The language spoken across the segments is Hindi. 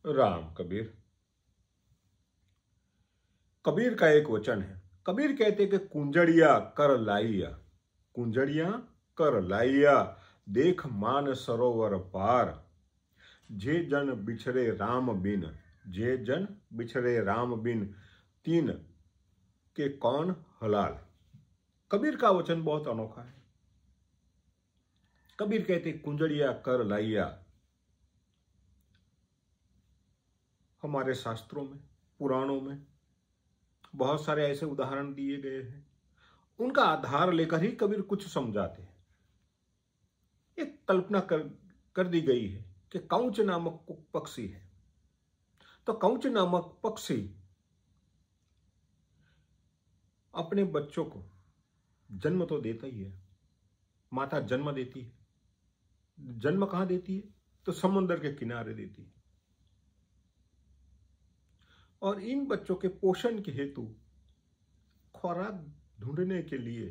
राम कबीर। कबीर का एक वचन है। कबीर कहते कि कुंजड़िया कर लाइया, कुंजड़िया कर लाइया, देख मान सरोवर पार। जे जन बिछड़े राम बिन, जे जन बिछड़े राम बिन, तीन के कौन हलाल। कबीर का वचन बहुत अनोखा है। कबीर कहते कुंजड़िया कर लाइया। हमारे शास्त्रों में, पुराणों में बहुत सारे ऐसे उदाहरण दिए गए हैं। उनका आधार लेकर ही कबीर कुछ समझाते हैं। एक कल्पना कर दी गई है कि कौच नामक पक्षी है। तो कौच नामक पक्षी अपने बच्चों को जन्म तो देता ही है। माता जन्म देती है। जन्म कहां देती है? तो समुद्र के किनारे देती है। और इन बच्चों के पोषण के हेतु खुराक ढूंढने के लिए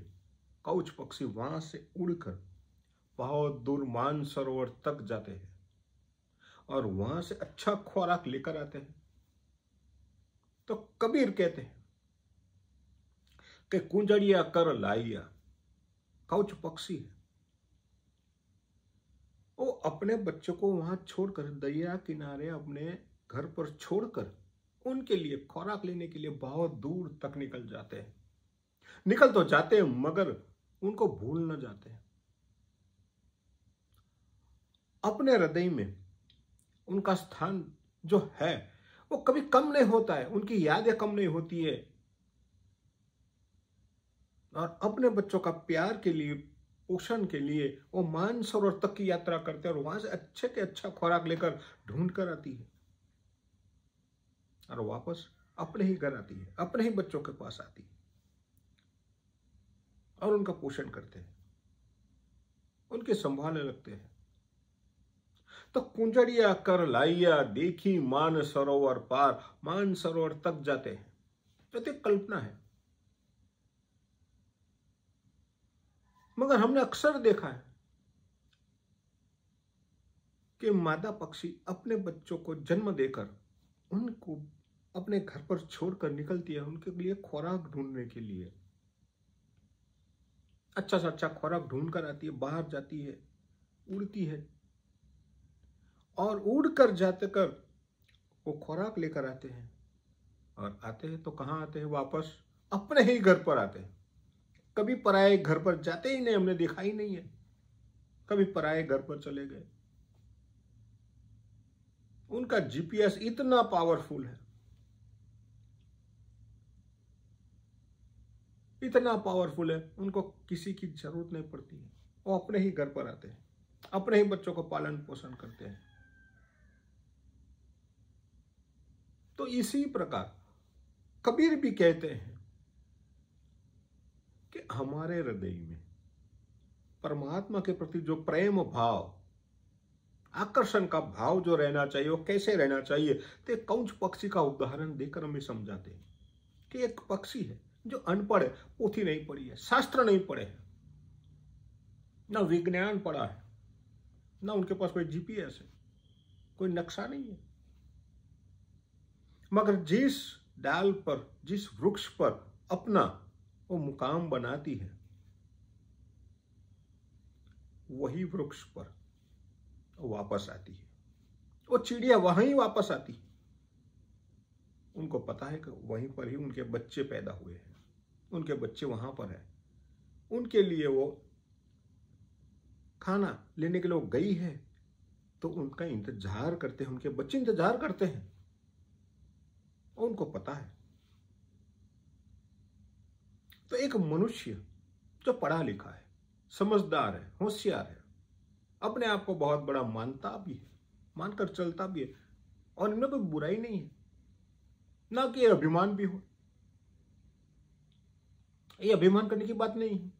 कौच पक्षी वहां से उड़कर बहुत दूर मानसरोवर तक जाते हैं और वहां से अच्छा खुराक लेकर आते हैं। तो कबीर कहते हैं कि कुंजड़िया कर लाइया। कौच पक्षी है, वो अपने बच्चों को वहां छोड़कर, दरिया किनारे अपने घर पर छोड़कर उनके लिए खुराक लेने के लिए बहुत दूर तक निकल जाते हैं। निकल तो जाते हैं मगर उनको भूल न जाते हैं। अपने हृदय में उनका स्थान जो है वो कभी कम नहीं होता है। उनकी यादें कम नहीं होती है। और अपने बच्चों का प्यार के लिए, पोषण के लिए वो मानसरोवर तक की यात्रा करते हैं और वहां से अच्छे के अच्छा खुराक लेकर ढूंढ कर आती है और वापस अपने ही घर आती है, अपने ही बच्चों के पास आती है और उनका पोषण करते हैं, उनके संभालने लगते हैं। तो कुंजड़िया कर लाइया, देखी मान सरोवर पार। मान सरोवर तक जाते हैं। तो एक कल्पना है, मगर हमने अक्सर देखा है कि मादा पक्षी अपने बच्चों को जन्म देकर उनको अपने घर पर छोड़कर निकलती है उनके लिए खुराक ढूंढने के लिए। अच्छा से अच्छा खुराक ढूंढ कर आती है, बाहर जाती है, उड़ती है और उड़कर जाते कर वो खुराक लेकर आते हैं और आते हैं तो कहां आते हैं? वापस अपने ही घर पर आते हैं। कभी पराये घर पर जाते ही नहीं, हमने देखा ही नहीं है। कभी पराये घर पर चले गए। उनका जीपीएस इतना पावरफुल है, इतना पावरफुल है, उनको किसी की जरूरत नहीं पड़ती है। वो अपने ही घर पर आते हैं, अपने ही बच्चों को पालन पोषण करते हैं। तो इसी प्रकार कबीर भी कहते हैं कि हमारे हृदय में परमात्मा के प्रति जो प्रेम भाव, आकर्षण का भाव जो रहना चाहिए, वो कैसे रहना चाहिए? तो कौच पक्षी का उदाहरण देकर हमें समझाते हैं कि एक पक्षी है जो अनपढ़ है, पोथी नहीं पढ़ी है, शास्त्र नहीं पढ़े है, ना विज्ञान पढ़ा है, ना उनके पास कोई जीपीएस है, कोई नक्शा नहीं है, मगर जिस डाल पर, जिस वृक्ष पर अपना वो मुकाम बनाती है, वही वृक्ष पर वापस आती है। वो चिड़िया वहीं वापस आती है। उनको पता है कि वहीं पर ही उनके बच्चे पैदा हुए हैं, उनके बच्चे वहां पर हैं। उनके लिए वो खाना लेने के लिए वो गई है तो उनका इंतजार करते हैं, उनके बच्चे इंतजार करते हैं। और उनको पता है। तो एक मनुष्य जो पढ़ा लिखा है, समझदार है, होशियार है, अपने आप को बहुत बड़ा मानता भी है, मानकर चलता भी है और इनमें कोई बुराई नहीं है, ना कि अभिमान भी हो। ये अभिमान करने की बात नहीं है।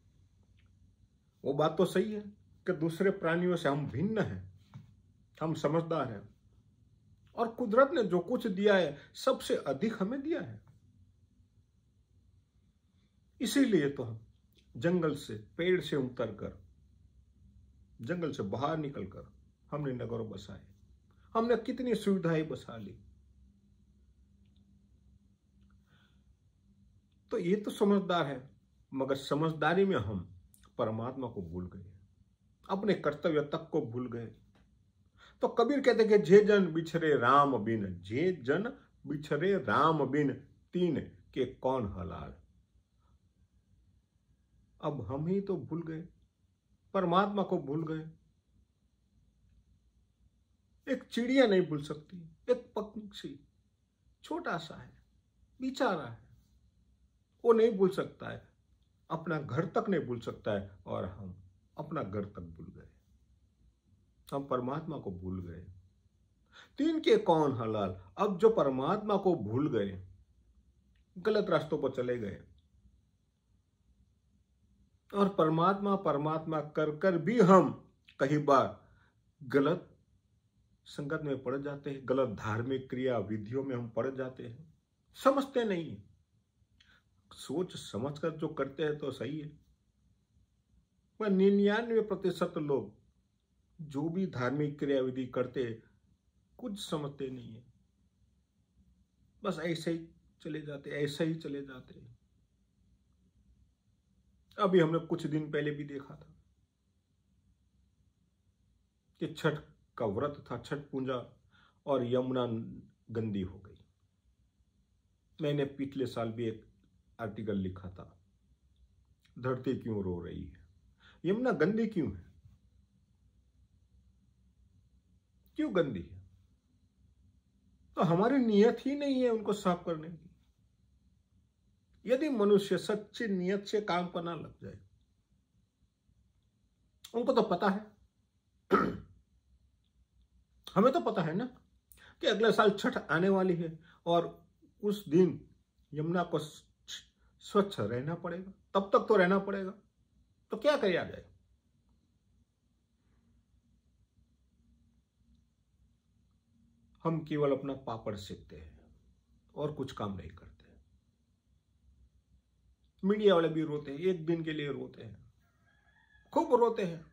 वो बात तो सही है कि दूसरे प्राणियों से हम भिन्न हैं, हम समझदार हैं और कुदरत ने जो कुछ दिया है सबसे अधिक हमें दिया है। इसीलिए तो हम जंगल से, पेड़ से उतरकर, जंगल से बाहर निकलकर हमने नगर बसाए। हमने कितनी सुविधाएं बसा ली। तो ये तो समझदार है, मगर समझदारी में हम परमात्मा को भूल गए, अपने कर्तव्य तक को भूल गए। तो कबीर कहते कि जे जन बिछरे राम बिन, जे जन बिछरे राम बिन, तीन के कौन हलाल। अब हम ही तो भूल गए, परमात्मा को भूल गए। एक चिड़िया नहीं भूल सकती, एक पक्षी छोटा सा है, बेचारा है, वो नहीं भूल सकता है, अपना घर तक नहीं भूल सकता है, और हम अपना घर तक भूल गए, हम परमात्मा को भूल गए। तीन के कौन हलाल। अब जो परमात्मा को भूल गए, गलत रास्तों पर चले गए, और परमात्मा परमात्मा कर कर भी हम कई बार गलत संगत में पड़ जाते हैं, गलत धार्मिक क्रिया विधियों में हम पड़ जाते हैं, समझते नहीं है। सोच समझकर जो करते हैं तो सही है, पर 99% लोग जो भी धार्मिक क्रियाविधि करते कुछ समझते नहीं है, बस ऐसे ही चले जाते, ऐसे ही चले जाते। अभी हमने कुछ दिन पहले भी देखा था कि छठ का व्रत था, छठ पूजा, और यमुना गंदी हो गई। मैंने पिछले साल भी एक आर्टिकल लिखा था, धरती क्यों रो रही है, यमुना गंदी क्यों है, क्यों गंदी है। तो हमारी नियत ही नहीं है उनको साफ करने की। यदि मनुष्य सच्ची नियत से काम करना लग जाए, उनको तो पता है, हमें तो पता है ना कि अगले साल छठ आने वाली है, और उस दिन यमुना को स्वच्छ रहना पड़ेगा, तब तक तो रहना पड़ेगा। तो क्या किया जाए। हम केवल अपना पापड़ सेकते हैं और कुछ काम नहीं करते। मीडिया वाले भी रोते हैं, एक दिन के लिए रोते हैं, खूब रोते हैं,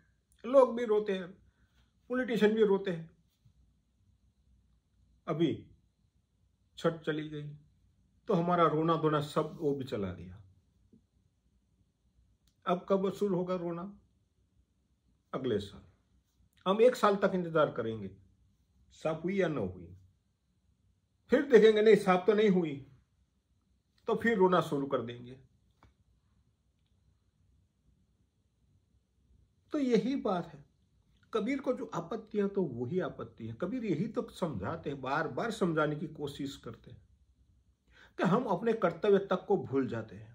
लोग भी रोते हैं, पॉलिटिशियन भी रोते हैं। अभी छठ चली गई तो हमारा रोना धोना सब वो भी चला गया। अब कब शुरू होगा रोना? अगले साल। हम 1 साल तक इंतजार करेंगे, साफ हुई या न हुई, फिर देखेंगे नहीं साफ तो नहीं हुई, तो फिर रोना शुरू कर देंगे। तो यही बात है, कबीर को जो आपत्ति है तो वही आपत्ति है। कबीर यही तो समझाते हैं, बार बार समझाने की कोशिश करते हैं कि हम अपने कर्तव्य तक को भूल जाते हैं।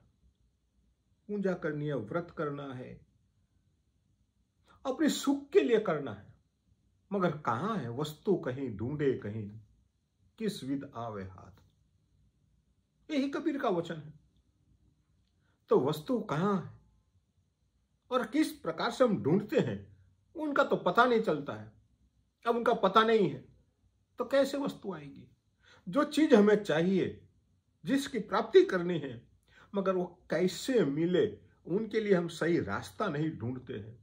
पूजा करनी है, व्रत करना है, अपने सुख के लिए करना है, मगर कहां है वस्तु, कहीं ढूंढे कहीं किस विद आवे हाथ। यही कबीर का वचन है। तो वस्तु कहां है और किस प्रकार से हम ढूंढते हैं, उनका तो पता नहीं चलता है। अब उनका पता नहीं है तो कैसे वस्तु आएगी? जो चीज हमें चाहिए, जिसकी प्राप्ति करनी है, मगर वो कैसे मिले, उनके लिए हम सही रास्ता नहीं ढूंढते हैं,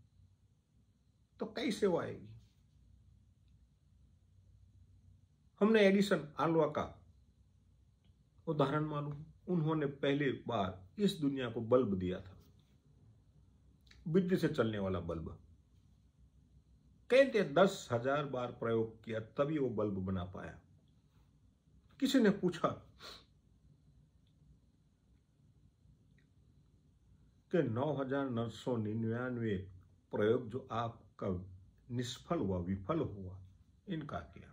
तो कैसे वो आएगी? हमने एडिसन आल्वा का उदाहरण मालूम। उन्होंने पहली बार इस दुनिया को बल्ब दिया था, बिजली से चलने वाला बल्ब। कहते 10,000 बार प्रयोग किया तभी वो बल्ब बना पाया। किसी ने पूछा कि 9,999 प्रयोग जो आपका निष्फल हुआ, विफल हुआ, इनका क्या?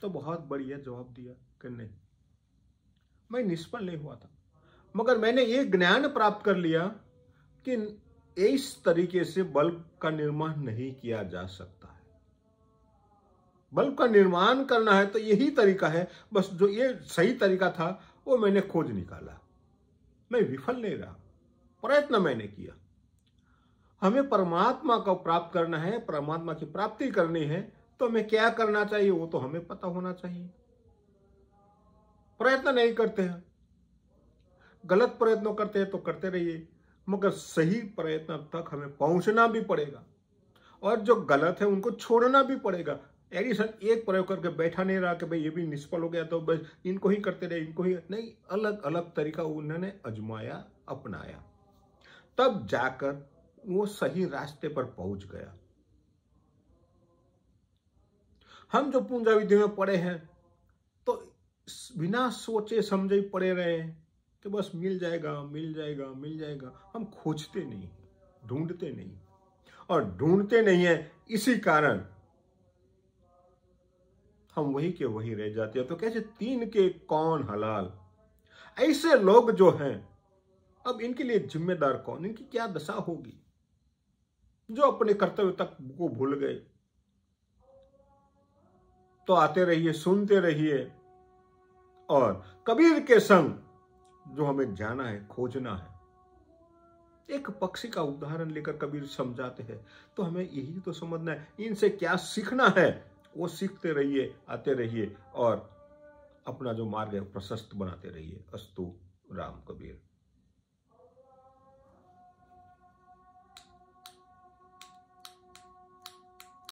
तो बहुत बढ़िया जवाब दिया कि नहीं, मैं निष्फल नहीं हुआ था, मगर मैंने ये ज्ञान प्राप्त कर लिया कि इस तरीके से बल्ब का निर्माण नहीं किया जा सकता है। बल्ब का निर्माण करना है तो यही तरीका है, बस जो ये सही तरीका था वो मैंने खोज निकाला। मैं विफल नहीं रहा, प्रयत्न मैंने किया। हमें परमात्मा को प्राप्त करना है, परमात्मा की प्राप्ति करनी है, तो हमें क्या करना चाहिए वो तो हमें पता होना चाहिए। प्रयत्न नहीं करते हैं, गलत प्रयत्न करते हैं तो करते रहिए, मगर सही प्रयत्न तक हमें पहुंचना भी पड़ेगा, और जो गलत है उनको छोड़ना भी पड़ेगा, एडिसन एक प्रयोग करके बैठा नहीं रहा कि भाई ये भी निष्फल हो गया तो बस इनको ही करते रहे, इनको ही नहीं, अलग अलग तरीका उन्होंने आजमाया, अपनाया, तब जाकर वो सही रास्ते पर पहुंच गया। हम जो पूंजा विधि में पढ़े हैं तो बिना सोचे समझे पड़े रहे हैं कि बस मिल जाएगा मिल जाएगा मिल जाएगा। हम खोजते नहीं, ढूंढते नहीं, और ढूंढते नहीं है, इसी कारण हम वही के वही रह जाते हैं। तो कैसे तीन के कौन हलाल, ऐसे लोग जो हैं अब इनके लिए जिम्मेदार कौन, इनकी क्या दशा होगी जो अपने कर्तव्य तक को भूल गए। तो आते रहिए, सुनते रहिए, और कबीर के संग जो हमें जाना है, खोजना है। एक पक्षी का उदाहरण लेकर कबीर समझाते हैं, तो हमें यही तो समझना है, इनसे क्या सीखना है वो सीखते रहिए, आते रहिए, और अपना जो मार्ग है प्रशस्त बनाते रहिए। अस्तु राम कबीर।